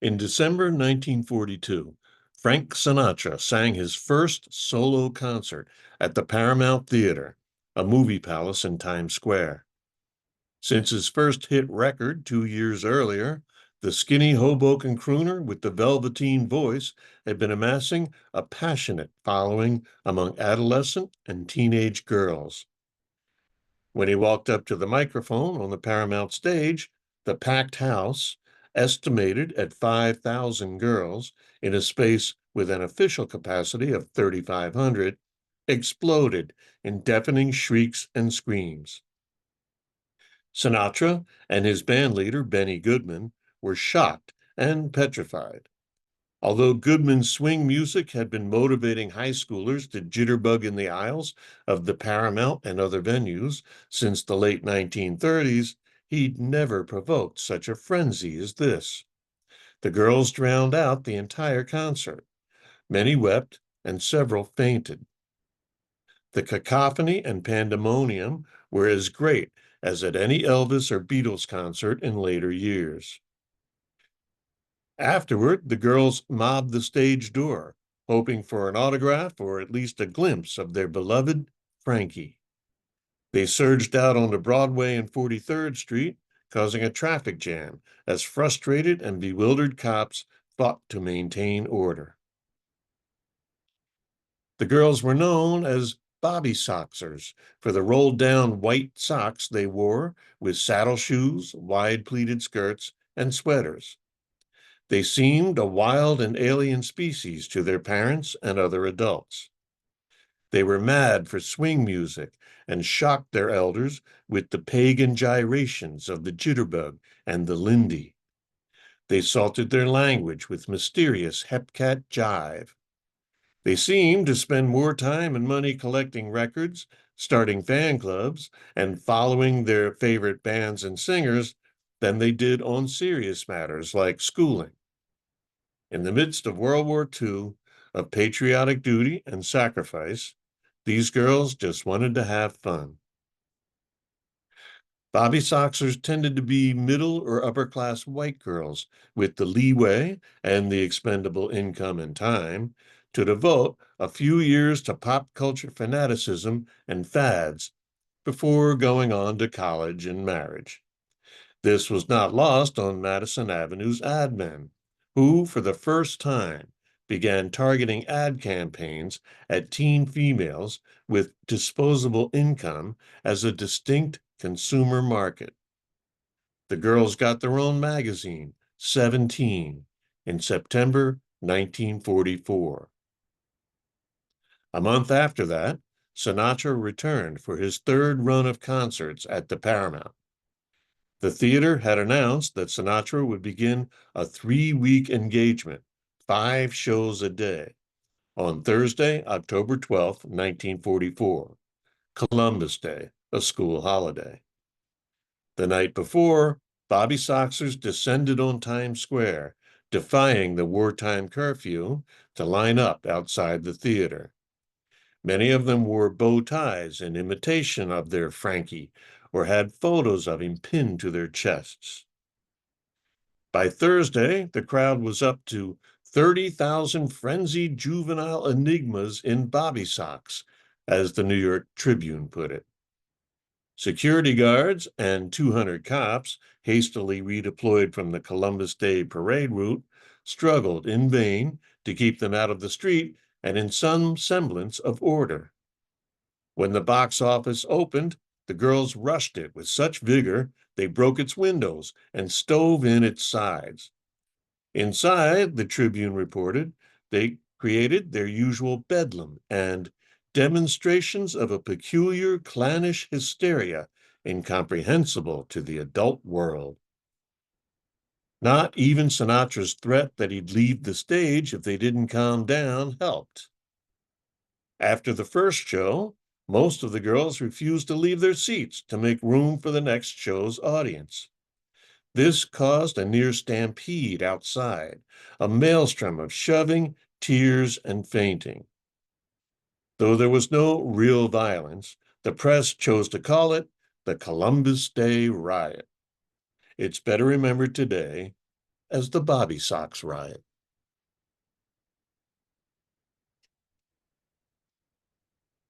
In December 1942, Frank Sinatra sang his first solo concert at the Paramount Theatre, a movie palace in Times Square. Since his first hit record 2 years earlier, the skinny Hoboken crooner with the velveteen voice had been amassing a passionate following among adolescent and teenage girls. When he walked up to the microphone on the Paramount stage, the packed house, estimated at 5,000 girls in a space with an official capacity of 3,500, exploded in deafening shrieks and screams. Sinatra and his bandleader, Benny Goodman, were shocked and petrified. Although Goodman's swing music had been motivating high schoolers to jitterbug in the aisles of the Paramount and other venues since the late 1930s, he'd never provoked such a frenzy as this. The girls drowned out the entire concert. Many wept, and several fainted. The cacophony and pandemonium were as great as at any Elvis or Beatles concert in later years. Afterward, the girls mobbed the stage door, hoping for an autograph or at least a glimpse of their beloved Frankie. They surged out onto Broadway and 43rd Street, causing a traffic jam as frustrated and bewildered cops fought to maintain order. The girls were known as Bobby Soxers for the rolled down white socks they wore with saddle shoes, wide pleated skirts, and sweaters. They seemed a wild and alien species to their parents and other adults. They were mad for swing music and shocked their elders with the pagan gyrations of the jitterbug and the lindy. They salted their language with mysterious hepcat jive. They seemed to spend more time and money collecting records, starting fan clubs, and following their favorite bands and singers than they did on serious matters like schooling. In the midst of World War II, of patriotic duty and sacrifice, these girls just wanted to have fun. Bobby Soxers tended to be middle or upper class white girls with the leeway and the expendable income and time to devote a few years to pop culture fanaticism and fads before going on to college and marriage. This was not lost on Madison Avenue's ad men, who, for the first time, began targeting ad campaigns at teen females with disposable income as a distinct consumer market. The girls got their own magazine, 17, in September 1944. A month after that, Sinatra returned for his third run of concerts at the Paramount. The theater had announced that Sinatra would begin a 3-week engagement, 5 shows a day, on Thursday, October 12th, 1944, Columbus Day, a school holiday. The night before, Bobby Soxers descended on Times Square, defying the wartime curfew, to line up outside the theater. Many of them wore bow ties in imitation of their Frankie, or had photos of him pinned to their chests. By Thursday, the crowd was up to 30,000 frenzied juvenile enigmas in bobby socks, as the New York Tribune put it. Security guards and 200 cops, hastily redeployed from the Columbus Day parade route, struggled in vain to keep them out of the street and in some semblance of order. When the box office opened, the girls rushed it with such vigor they broke its windows and stove in its sides. Inside, the Tribune reported, they created their usual bedlam and demonstrations of a peculiar clannish hysteria incomprehensible to the adult world. Not even Sinatra's threat that he'd leave the stage if they didn't calm down helped. After the first show, most of the girls refused to leave their seats to make room for the next show's audience. This caused a near stampede outside, a maelstrom of shoving, tears, and fainting. Though there was no real violence, the press chose to call it the Columbus Day Riot. It's better remembered today as the Bobby Sox riot.